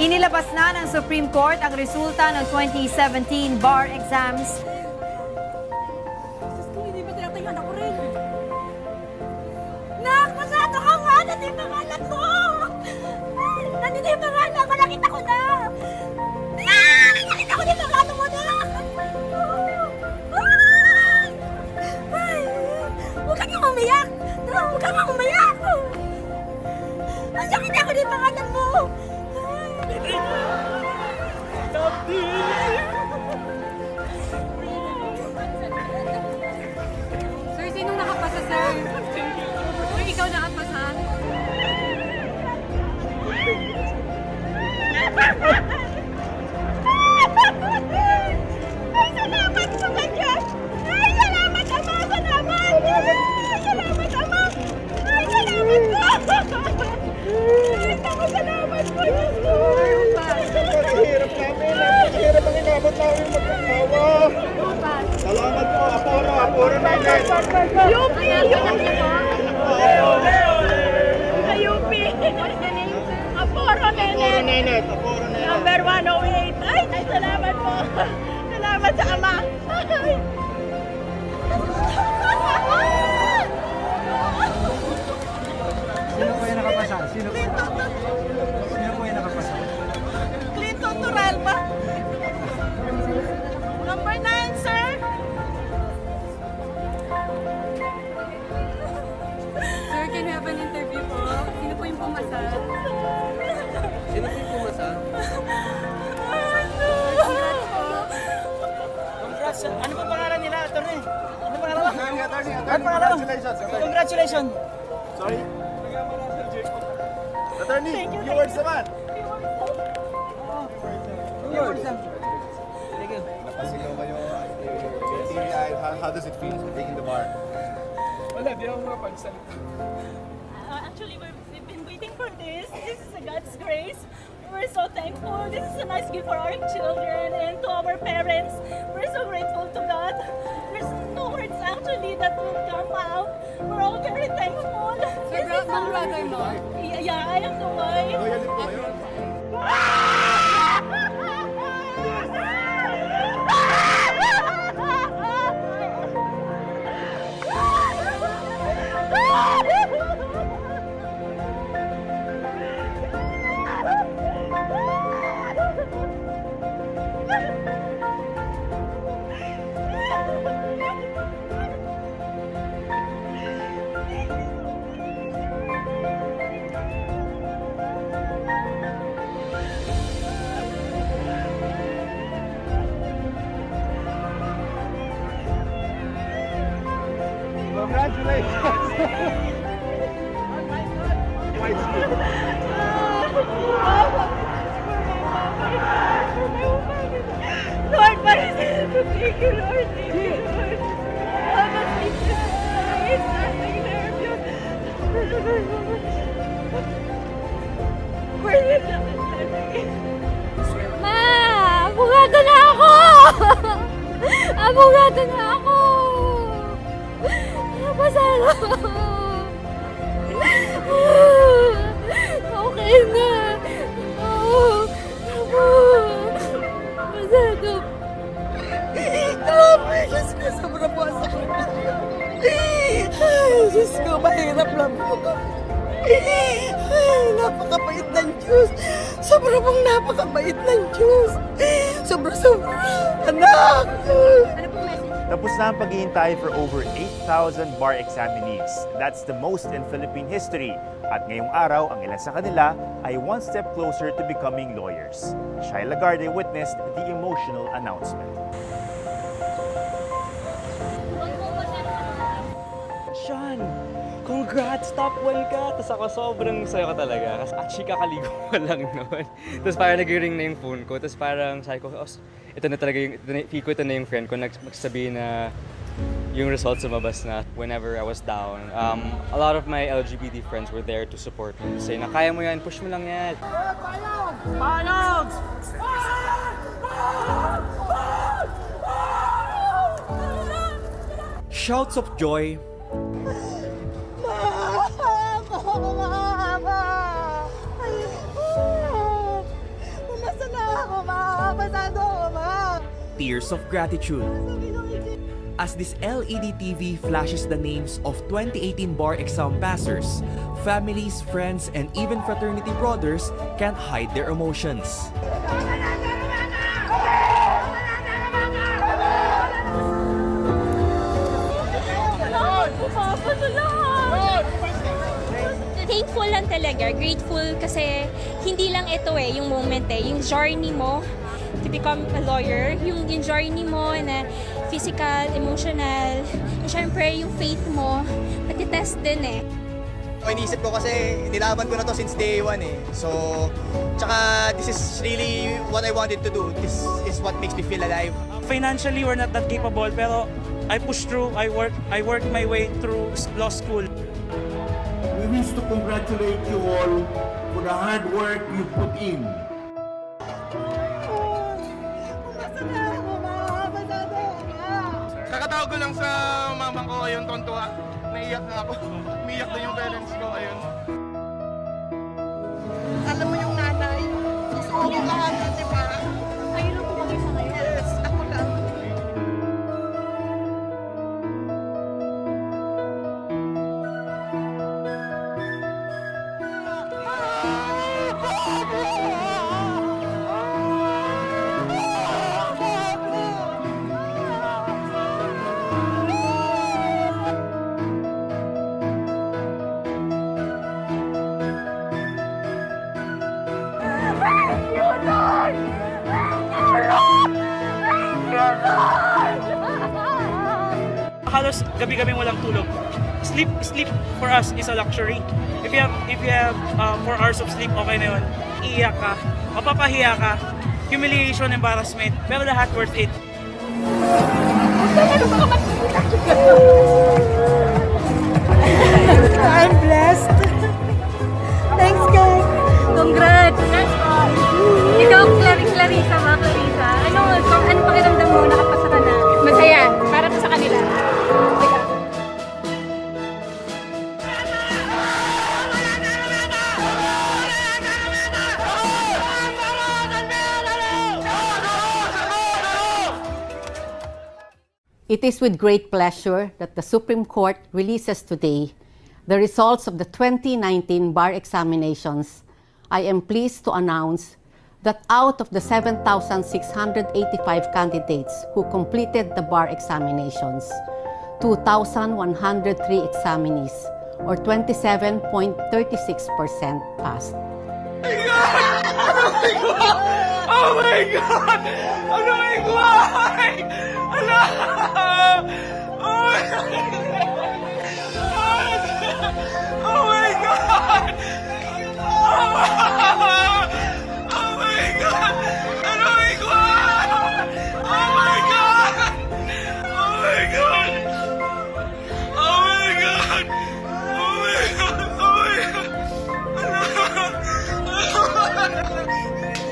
Inilabas na ng Supreme Court ang resulta ng 2017 Bar Exams. Hindi ba tinatayan ako rin? Nak, masyado ka nga! Nandito yung pangalan mo! Nandito yung pangalan ko! Nakita ko na! Nakita ko din ang pangalan mo, Nak! Huwag ka nang umiyak! Huwag ka nang umiyak! Nakita ko din ang pangalan mo! Sir, sinong nakapasa, sir? Sir, ikaw nakapasa? Ay, salamat po sa Diyos! Ay, salamat, Ama! Salamat! Ay, salamat, Ama! Ay, salamat po! Ay, naku, salamat po, Diyos ko! Napakahirap namin. Napakahirap ang inabot namin magkakawa. Salamat po. Aporo na yan. UP! Yung anak mo? Sa UP! Aporo, Nenet! Number 108. Ay, salamat po! Salamat sa Ama! Ay! Sino po yung nakapasa? Sino po yung nakapasa? Clinton Turalba. Number 9, sir. Sir, can we have an interview po? Sino po yung pumasa? Sino po yung pumasa? Congrats po. Congrats! Ano pa pangalan nila, attorney? Ano pangalan mo? Congratulations. Congratulations! Sorry? Attorney, viewers naman. Thank you. Napasigaw kayo. How does it feel taking the bar? Wala, di ako makapagsalita. Actually, we've been waiting for this. This is a God's grace. We're so thankful. This is a nice gift for our children and to our parents. We're so grateful to God. There's no words actually that will come out. We're all very thankful. Sir, bang brother mo? Yeah, I am the wife. Loyal din po kayo. Congratulations. White school. Lord, thank you, Lord. Thank you, Lord. Mama, thank you. It's nothing there. Where did that Ma! Abogado na ako! Abogado na ako! Napasalo! Okay na! Masado! Ay, Diyos ko, sobrang buwasa ko. Ay, Diyos ko, mahirap lang po kami. Ay, napakabait ng Diyos. Sobrang napakabait ng Diyos. Sobra. Anak! Ano pong message? Tapos na ang paghihintay for over 8,000 bar examinees. That's the most in Philippine history. At ngayong araw, ang ilan sa kanila ay one step closer to becoming lawyers. Shai Lagarde witnessed the emotional announcement. Sean, congrats! Top 1 ka! Tapos ako sobrang saya ko talaga. Kasi actually kakaligo ko lang noon. Tapos parang nag-ring na yung phone ko. Tapos parang sabi ko, oh, ito na talaga yung, ito na yung friend ko. Nagsasabi na yung results lumabas na whenever I was down. A lot of my LGBT friends were there to support me. Say na kaya mo yan, push mo lang yan. Panogs! Shouts of joy. tears of gratitude. As this LED TV flashes the names of 2018 bar exam passers, families, friends, and even fraternity brothers can't hide their emotions. Thankful lang talaga, grateful kasi hindi lang ito yung moment yung journey mo to become a lawyer, yung journey mo na physical, emotional, and syempre yung faith mo, pati-test din Inisip ko kasi nilaban ko na to since day one So, tsaka this is really what I wanted to do. This is what makes me feel alive. Financially, we're not that capable, pero I pushed through, I worked my way through law school. We wish to congratulate you all for the hard work you put in. Kakatawag ko lang sa mama ko, ayun, tontuwa. Naiyak na ako. Umiyak na yung parents ko, ayun. Alam mo yung nanay, gusto ko lahat, di ba? Ayun lang po kami sa ngayon. Yes, ako lang. Halos gabi-gabi walang tulog. Sleep for us is a luxury. If you have 4 hours of sleep, okay na yun. Iiyak ka, mapapahiya ka, humiliation, embarrassment, pero lahat worth it. I'm blessed. Thanks, guys. Congrats! Ikaw, Clarissa, mga Clarissa. Ano pakiramdam mo? Nakapasa ka na? Masaya, para sa kanila. It is with great pleasure that the Supreme Court releases today the results of the 2019 bar examinations. I am pleased to announce that out of the 7,685 candidates who completed the bar examinations, 2,103 examinees, or 27.36% passed. Oh my God! Ano may guway? Ano? Oh my God! Oh my God! Oh my God! Ano may guway? Oh my God! Oh my God! Oh my God! Oh my God! Oh my God!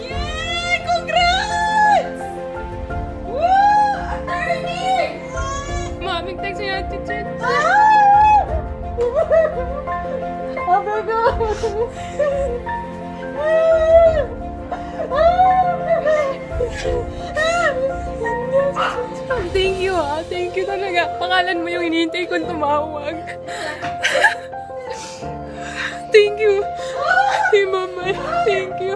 Yay! Congrats! Woo! Attorney! Maming thanks sa yung attitude. Oh my God! Thank you Thank you talaga. Pangalan mo yung hinihintay kong tumawag. Thank you. Hey, Mama. Thank you.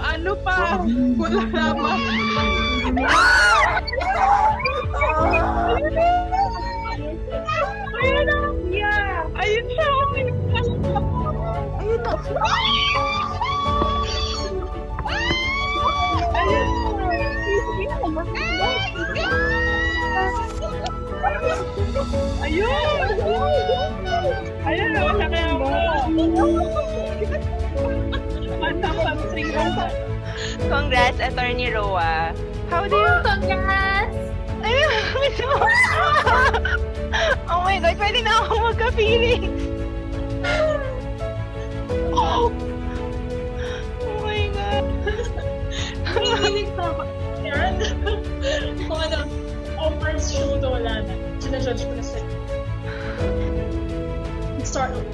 Ano pa? Wala naman. Ayun na. Yeah. Ayun siya. Ayun na. Ayun na, laki ako. Congrats, Attorney Roa. How do you... Congrats! Ayun, oh my God, pwede na ako magka-feelings. Oh my God. Feelings na ako. Yan. Kung ano, offers show to wala na. Sinajudge ko na sa'yo. Start over.